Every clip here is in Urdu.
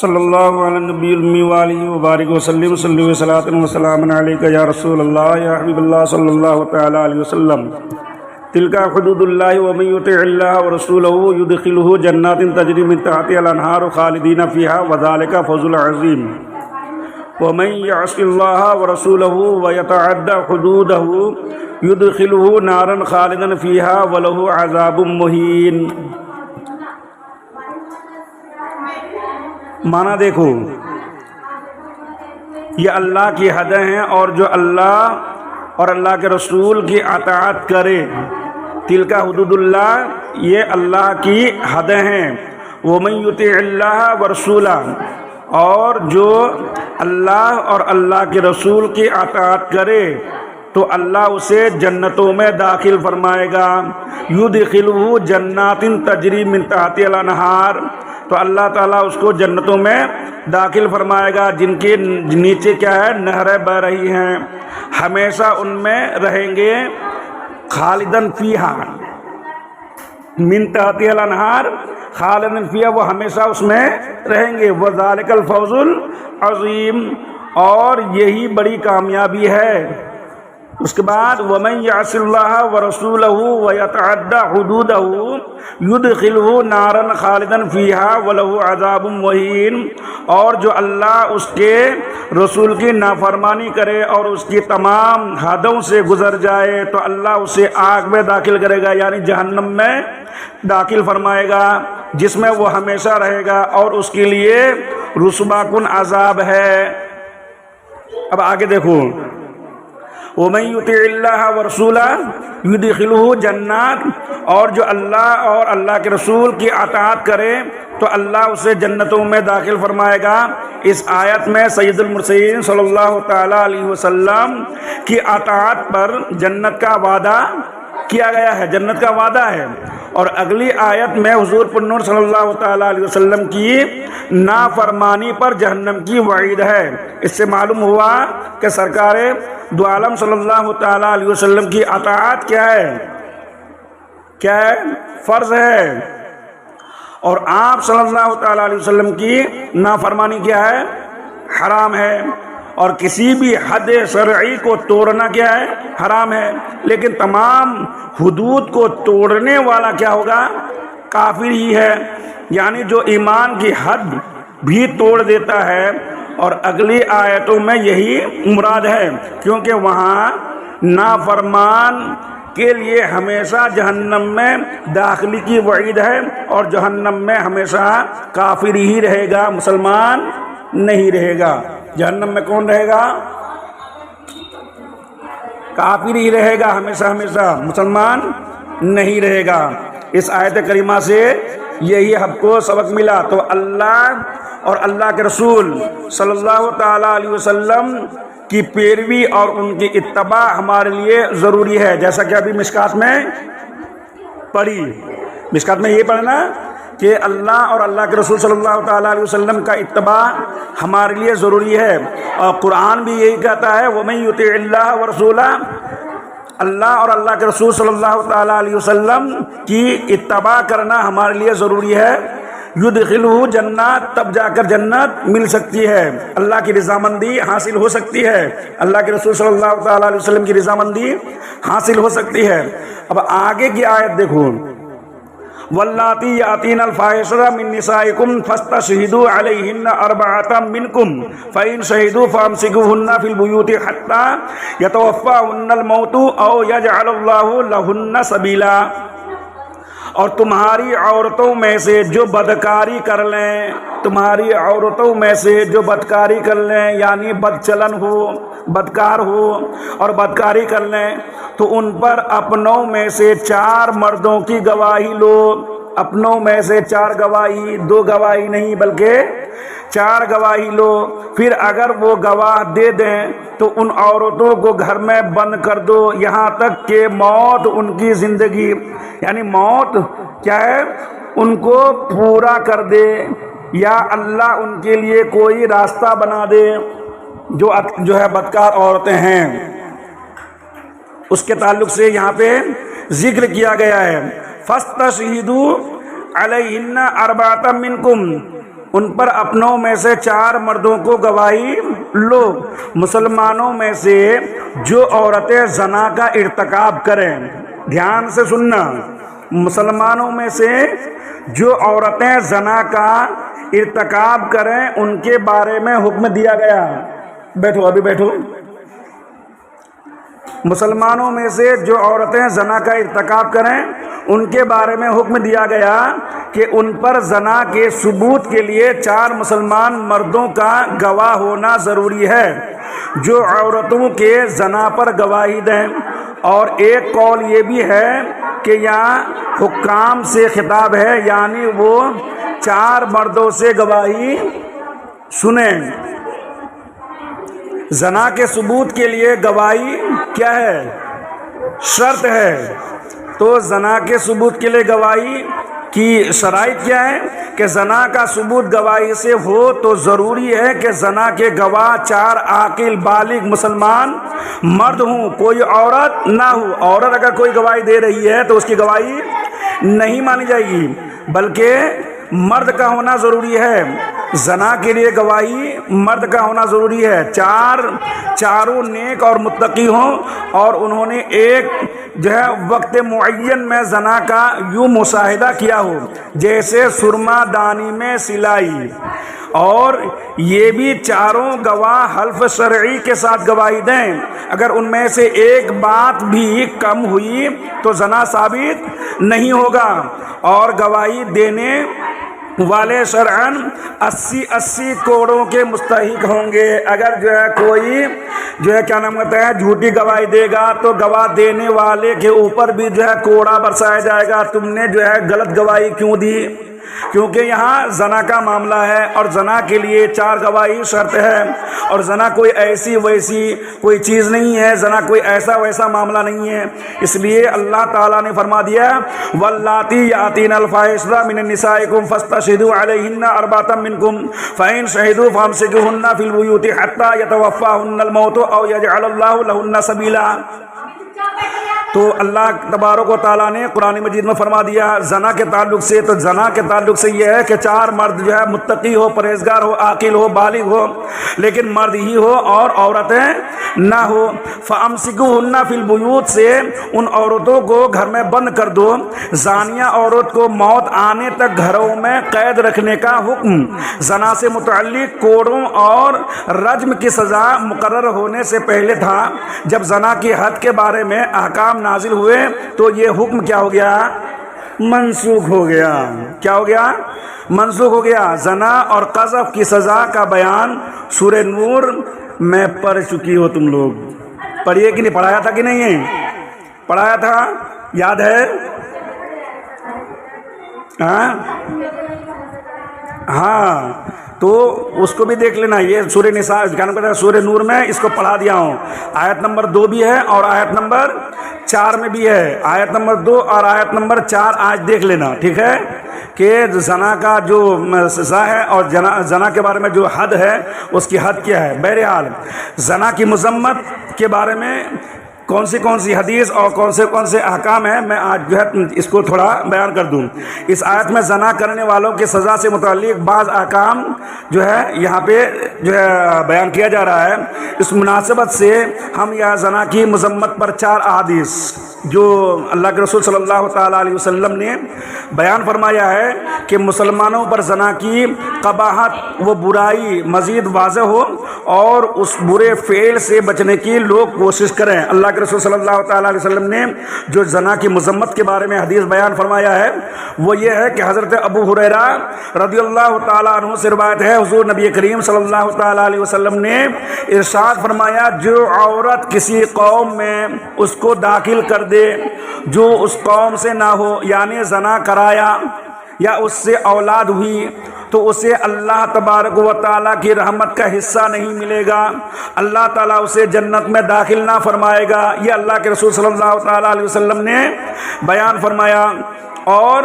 صلی اللہ علیہ نبی المی وآلہ وبارک وسلم صلی اللہ علیہ وسلم علیکہ یا رسول اللہ یا حبیب اللہ صلی اللہ تعالی علیہ وسلم تلک حدود اللہ ومن یطع اللہ ورسولہ یدخلہ جنات تجری من تحتہا الانہار خالدین فیہا وذالک فوز العظیم ومن یعص اللہ ورسولہ ویتعد حدودہ یدخلہ نارا خالدا فیہا ولہ عذاب مہین۔ معنی دیکھو، یہ اللہ کی حدیں ہیں اور جو اللہ اور اللہ کے رسول کی اطاعت کرے، تلک حدود اللہ، یہ اللہ کی حدیں ہیں۔ ومن یطع اللہ ورسولہ، اور جو اللہ اور اللہ کے رسول کی اطاعت کرے تو اللہ اسے جنتوں میں داخل فرمائے گا۔ یدخلہ جنات تجری من تحتہا الانہار، تو اللہ تعالیٰ اس کو جنتوں میں داخل فرمائے گا جن کے نیچے کیا ہے، نہریں بہ رہی ہیں، ہمیشہ ان میں رہیں گے۔ خالدن فیہا من تحتہا الانہار، خالدن فیہا، وہ ہمیشہ اس میں رہیں گے۔ وذالک الفوز العظیم، اور یہی بڑی کامیابی ہے۔ اس کے بعد ومن یعص اللہ ورسولہ ویتعد حدودہ یدخلہ نارا خالدا فیہا ولہ عذاب مہین، اور جو اللہ اس کے رسول کی نافرمانی کرے اور اس کی تمام حدوں سے گزر جائے تو اللہ اسے آگ میں داخل کرے گا، یعنی جہنم میں داخل فرمائے گا، جس میں وہ ہمیشہ رہے گا، اور اس کے لیے رسوا کن عذاب ہے۔ اب آگے دیکھو، ومن یطع اللہ ورسولہ یدخلہ جنات، اور جو اللہ اور اللہ کے رسول کی اطاعت کرے تو اللہ اسے جنتوں میں داخل فرمائے گا۔ اس آیت میں سید المرسلین صلی اللہ تعالی علیہ وسلم کی اطاعت پر جنت کا وعدہ کیا گیا ہے، جنت کا وعدہ ہے، اور اگلی آیت میں حضور پر نور صلی اللہ تعالی علیہ وسلم کی نافرمانی پر جہنم کی وعید ہے۔ اس سے معلوم ہوا کہ سرکار دو عالم صلی اللہ تعالی علیہ وسلم کی اطاعت کیا ہے، کیا ہے، فرض ہے، اور آپ صلی اللہ تعالی علیہ وسلم کی نافرمانی کیا ہے، حرام ہے، اور کسی بھی حد شرعی کو توڑنا کیا ہے، حرام ہے۔ لیکن تمام حدود کو توڑنے والا کیا ہوگا، کافر ہی ہے، یعنی جو ایمان کی حد بھی توڑ دیتا ہے، اور اگلی آیتوں میں یہی مراد ہے، کیونکہ وہاں نافرمان کے لیے ہمیشہ جہنم میں داخلی کی وعید ہے، اور جہنم میں ہمیشہ کافر ہی رہے گا، مسلمان نہیں رہے گا۔ جہنم میں کون رہے گا، کافر ہی رہے گا ہمیشہ ہمیشہ، مسلمان نہیں رہے گا۔ اس آیت کریمہ سے یہی ہم کو سبق ملا۔ تو اللہ اور اللہ کے رسول صلی اللہ تعالی علیہ وسلم کی پیروی اور ان کی اتباع ہمارے لیے ضروری ہے، جیسا کہ ابھی مشکات میں پڑھی، مشکات میں یہ پڑھنا کہ اللہ اور اللہ کے رسول صلی اللہ تعالی علیہ وسلم کا اتباع ہمارے لیے ضروری ہے، اور قرآن بھی یہی کہتا ہے ومن یطع اللہ ورسولہ، اللہ اور اللہ کے رسول صلی اللہ تعالی علیہ وسلم کی اتباع کرنا ہمارے لیے ضروری ہے۔ یدخلہ جنات، تب جا کر جنت مل سکتی ہے، اللہ کی رضامندی حاصل ہو سکتی ہے، اللہ کے رسول صلی اللہ تعالی علیہ وسلم کی رضامندی حاصل ہو سکتی ہے۔ اب آگے کی آیت دیکھو، واللاتی یاتین الفاحشۃ من نسائکم فاستشہدوا علیہن اربعۃ منکم فإن شہدوا فامسکوہن فی البیوت حتی یتوفاہن الموت او یجعل اللہ لہن سبیلا، اور تمہاری عورتوں میں سے جو بدکاری کر لیں، تمہاری عورتوں میں سے جو بدکاری کر لیں، یعنی بدچلن ہو، بدکار ہو اور بدکاری کر لیں، تو ان پر اپنوں میں سے 4 مردوں کی گواہی لو۔ اپنوں میں سے 4 گواہی، 2 گواہی نہیں بلکہ 4 گواہی لو۔ پھر اگر وہ گواہ دے دیں تو ان عورتوں کو گھر میں بند کر دو یہاں تک کہ موت ان کی زندگی، یعنی موت کیا ہے، ان کو پورا کر دے، یا اللہ ان کے لیے کوئی راستہ بنا دے جو ہے بدکار عورتیں ہیں۔ اس کے تعلق سے یہاں پہ ذکر کیا گیا ہے فاستشہدوا علیہن اربعۃ منکم، ان پر اپنوں میں سے 4 مردوں کو گواہی لو، مسلمانوں میں سے جو عورتیں زنا کا ارتکاب کریں، دھیان سے سننا، مسلمانوں میں سے جو عورتیں زنا کا ارتکاب کریں ان کے بارے میں حکم دیا گیا، بیٹھو ابھی بیٹھو، مسلمانوں میں سے جو عورتیں زنا کا ارتکاب کریں ان کے بارے میں حکم دیا گیا کہ ان پر زنا کے ثبوت کے لیے 4 مسلمان مردوں کا گواہ ہونا ضروری ہے جو عورتوں کے زنا پر گواہی دیں۔ اور ایک قول یہ بھی ہے کہ یہاں حکام سے خطاب ہے، یعنی وہ 4 مردوں سے گواہی سنیں۔ زنا کے ثبوت کے لیے گواہی کیا ہے؟ شرط ہے۔ تو زنا کے ثبوت کے لیے گواہی کی شرائط کیا ہے کہ زنا کا ثبوت گواہی سے ہو تو ضروری ہے کہ زنا کے گواہ 4 عاقل بالغ مسلمان مرد ہوں، کوئی عورت نہ ہو۔ عورت اگر کوئی گواہی دے رہی ہے تو اس کی گواہی نہیں مانی جائے گی، بلکہ مرد کا ہونا ضروری ہے۔ زنا کے لیے گواہی مرد کا ہونا ضروری ہے، چاروں نیک اور متقی ہوں اور انہوں نے ایک وقت معین میں زنا کا یوں مشاہدہ کیا ہو جیسے سرما دانی میں سلائی، اور یہ بھی 4 گواہ حلف شرعی کے ساتھ گواہی دیں۔ اگر ان میں سے ایک بات بھی کم ہوئی تو زنا ثابت نہیں ہوگا، اور گواہی دینے والے شرعاً 80 کوڑوں کے مستحق ہوں گے۔ اگر کوئی کیا نام کہتا ہے جھوٹی گواہی دے گا تو گواہ دینے والے کے اوپر بھی کوڑا برسایا جائے گا، تم نے غلط گواہی کیوں دی، کیونکہ یہاں زنا کا معاملہ ہے اور زنا کے لیے 4 گواہی شرط ہے، اور زنا کوئی ایسی ویسی کوئی چیز نہیں ہے، زنا کوئی ایسا ویسا معاملہ نہیں ہے۔ اس لیے اللہ تعالیٰ نے فرما دیا واللاتی یاتین الفاحشۃ من نسائکم فاستشہدوا علیہن 4 منکم فإن شہدوا فامسکوہن فی البیوت حتی یتوفاہن الموت او یجعل اللہ لہن سبیلا۔ تو اللہ تبارک و تعالیٰ نے قرآن مجید میں فرما دیا زنا کے تعلق سے، تو زنا کے تعلق سے یہ ہے کہ 4 مرد متقی ہو، پرہیزگار ہو، عاقل ہو، بالغ ہو، لیکن مرد ہی ہو اور عورتیں نہ ہو۔ فَأَمْسِكُوهُنَّ فِي الْبُيُوتِ سے ان عورتوں کو گھر میں بند کر دو۔ زانیہ عورت کو موت آنے تک گھروں میں قید رکھنے کا حکم زنا سے متعلق کوڑوں اور رجم کی سزا مقرر ہونے سے پہلے تھا۔ جب زنا کی حد کے بارے میں احکام نازل ہوئے تو یہ حکم کیا ہو گیا؟ منسوخ ہو گیا۔ کیا ہو گیا؟ منسوخ ہو گیا۔ زنا اور قذف کی سزا کا بیان سورہ نور میں پڑھ چکی ہو، تم لوگ پڑھیے کہ نہیں؟ پڑھایا تھا کہ نہیں ہے؟ پڑھایا تھا، یاد ہے؟ ہاں تو اس کو بھی دیکھ لینا، یہ سورہ نساء سورہ نور میں اس کو پڑھا دیا ہوں۔ آیت نمبر 2 بھی ہے اور آیت نمبر 4 میں بھی ہے۔ آیت نمبر 2 اور آیت نمبر 4 آج دیکھ لینا، ٹھیک ہے؟ کہ زنا کا جو سزا ہے اور زنا کے بارے میں جو حد ہے اس کی حد کیا ہے۔ بہرحال زنا کی مذمت کے بارے میں کون سی حدیث اور کون سے احکام ہیں، میں آج اس کو تھوڑا بیان کر دوں۔ اس آیت میں زنا کرنے والوں کی سزا سے متعلق بعض احکام یہاں پہ بیان کیا جا رہا ہے۔ اس مناسبت سے ہم یہاں زنا کی مذمت پر 4 احادیث جو اللہ کے رسول صلی اللہ تعالیٰ علیہ وسلم نے بیان فرمایا ہے کہ مسلمانوں پر زنا کی قباحت و برائی مزید واضح ہو اور اس برے فعل سے بچنے کی لوگ کوشش کریں۔ اللہ کے رسول صلی اللہ تعالیٰ علیہ وسلم نے جو زنا کی مذمت کے بارے میں حدیث بیان فرمایا ہے وہ یہ ہے کہ حضرت ابو ہریرہ رضی اللہ تعالیٰ عنہ سے روایت ہے، حضور نبی کریم صلی اللہ تعالیٰ علیہ وسلم نے ارشاد فرمایا جو عورت کسی قوم میں اس کو داخل کر دے جو اس قوم سے نہ ہو، یعنی زنا کرایا یا اس سے اولاد ہوئی، تو اسے اللہ تبارک و تعالیٰ کی رحمت کا حصہ نہیں ملے گا، اللہ تعالیٰ اسے جنت میں داخل نہ فرمائے گا۔ یہ اللہ کے رسول صلی اللہ تعالیٰ علیہ وسلم نے بیان فرمایا۔ اور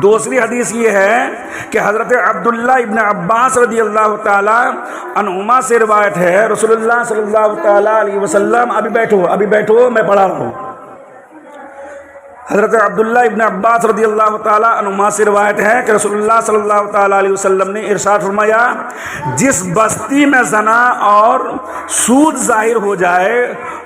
دوسری حدیث یہ ہے کہ حضرت عبداللہ ابن عباس رضی اللہ تعالیٰ عنہما سے روایت ہے، رسول اللہ صلی اللہ تعالیٰ علیہ وسلم ابھی بیٹھو میں پڑھا رہا ہوں۔ حضرت عبداللہ ابن عباس رضی اللہ تعالیٰ عنہما سے روایت ہے کہ رسول اللہ صلی اللہ تعالیٰ علیہ وسلم نے ارشاد فرمایا، جس بستی میں زنا اور سود ظاہر ہو جائے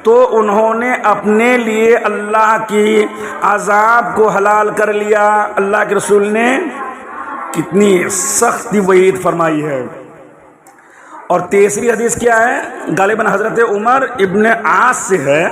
تو انہوں نے اپنے لیے اللہ کی عذاب کو حلال کر لیا۔ اللہ کے رسول نے کتنی سخت وعید فرمائی ہے۔ اور تیسری حدیث کیا ہے؟ غالباً حضرت عمر ابن عاص سے ہے،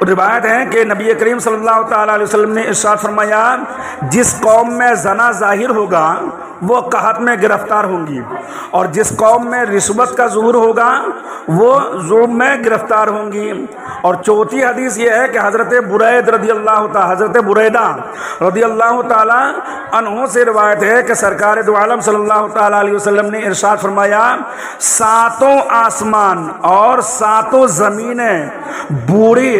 روایت ہے کہ نبی کریم صلی اللہ تعالیٰ علیہ وسلم نے ارشاد فرمایا، جس قوم میں زنا ظاہر ہوگا وہ قحط میں گرفتار ہوں گی، اور جس قوم میں رشوت کا ظہور ہوگا وہ ظلم میں گرفتار ہوں گی۔ اور چوتھی حدیث یہ ہے کہ حضرت بریدہ رضی اللہ تعالیٰ عنہ سے روایت ہے کہ سرکار دو عالم صلی اللہ تعالیٰ علیہ وسلم نے ارشاد فرمایا، ساتوں آسمان اور ساتوں زمینیں بوڑھے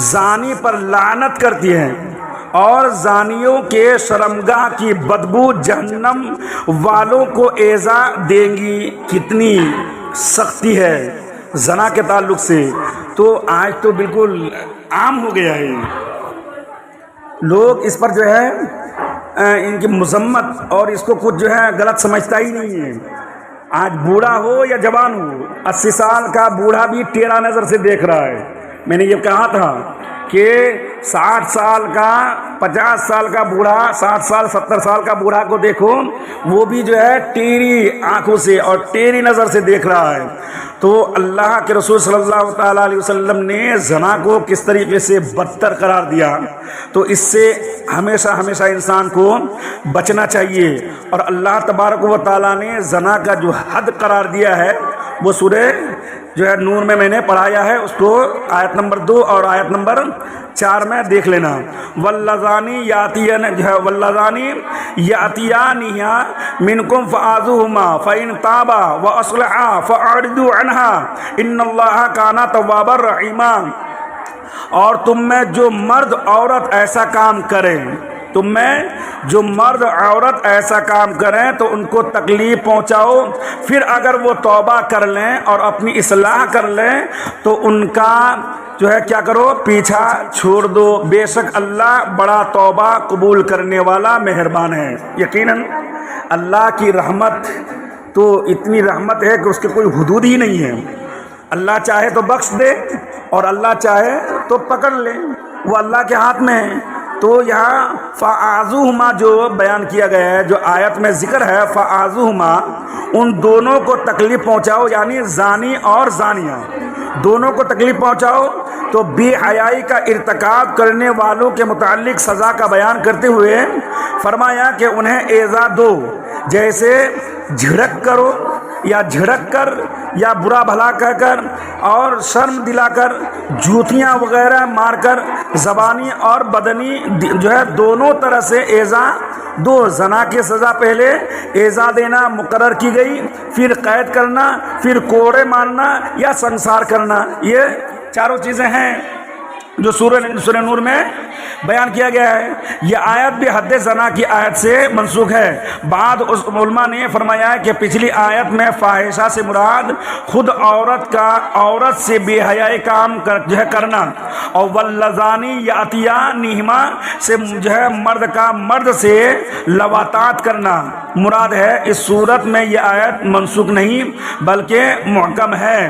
زانی پر لعنت کرتی ہیں، اور زانیوں کے شرمگاہ کی بدبو جہنم والوں کو ایذا دیں گی۔ کتنی سختی ہے زنا کے تعلق سے، تو آج تو بالکل عام ہو گیا ہے، لوگ اس پر جو ہے ان کی مذمت اور اس کو کچھ جو ہے غلط سمجھتا ہی نہیں ہے۔ آج بوڑھا ہو یا جوان ہو، 80 سال کا بوڑھا بھی ٹیڑھا نظر سے دیکھ رہا ہے۔ میں نے یہ کہا تھا کہ 60 سال کا 50 سال کا بوڑھا، 60 سال 70 سال کا بوڑھا کو دیکھو، وہ بھی جو ہے ٹیڑھی آنکھوں سے اور ٹیڑھی نظر سے دیکھ رہا ہے۔ تو اللہ کے رسول صلی اللہ تعالیٰ علیہ وسلم نے زنا کو کس طریقے سے بدتر قرار دیا، تو اس سے ہمیشہ ہمیشہ انسان کو بچنا چاہیے۔ اور اللہ تبارک و تعالیٰ نے زنا کا جو حد قرار دیا ہے وہ سورہ جو ہے نور میں نے پڑھایا ہے، اس کو آیت نمبر 2 اور آیت نمبر 4 میں دیکھ لینا۔ واللذانی یاتیانہا منکم فآذوہما فإن تابا واصلحا فاعرضوا عنہا ان اللہ کان توابا رحیما۔ اور تم میں جو مرد عورت ایسا کام کریں، ایسا کام کریں تو ان کو تکلیف پہنچاؤ، پھر اگر وہ توبہ کر لیں اور اپنی اصلاح کر لیں تو ان کا جو ہے کیا کرو، پیچھا چھوڑ دو، بے شک اللہ بڑا توبہ قبول کرنے والا مہربان ہے۔ یقیناً اللہ کی رحمت تو اتنی رحمت ہے کہ اس کے کوئی حدود ہی نہیں ہے۔ اللہ چاہے تو بخش دے اور اللہ چاہے تو پکڑ لے، وہ اللہ کے ہاتھ میں ہے۔ تو یہاں فآذوہما جو بیان کیا گیا ہے، جو آیت میں ذکر ہے فآذوہما، ان دونوں کو تکلیف پہنچاؤ، یعنی زانی اور زانیہ دونوں کو تکلیف پہنچاؤ۔ تو بے حیائی کا ارتکاب کرنے والوں کے متعلق سزا کا بیان کرتے ہوئے فرمایا کہ انہیں ایذا دو، جیسے جھڑک کرو یا جھڑک کر یا برا بھلا کہہ کر اور شرم دلا کر، جوتیاں وغیرہ مار کر، زبانی اور بدنی جو ہے دونوں طرح سے ایذا دو۔ زنا کی سزا پہلے ایذا دینا مقرر کی گئی، پھر قید کرنا، پھر کوڑے مارنا یا سنسار کرنا، یہ چاروں چیزیں ہیں جو سورہ نور میں بیان کیا گیا ہے۔ یہ آیت بھی حد زنا کی آیت سے منسوخ ہے۔ بعض علماء نے فرمایا ہے کہ پچھلی آیت میں فاحشہ سے مراد خود عورت سے بے حیائی کام جو ہے کرنا، اور واللذانی یاتیانہما سے جو ہے مرد سے لواطات کرنا مراد ہے۔ اس صورت میں یہ آیت منسوخ نہیں بلکہ محکم ہے،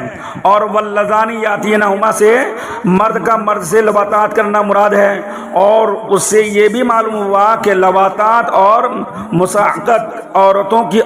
اور واللذانی یاتینہما سے مرد سے لواطات کرنا مراد ہے۔ اور اس سے یہ بھی معلوم ہوا کہ لواطات اور مساحقت عورتوں کی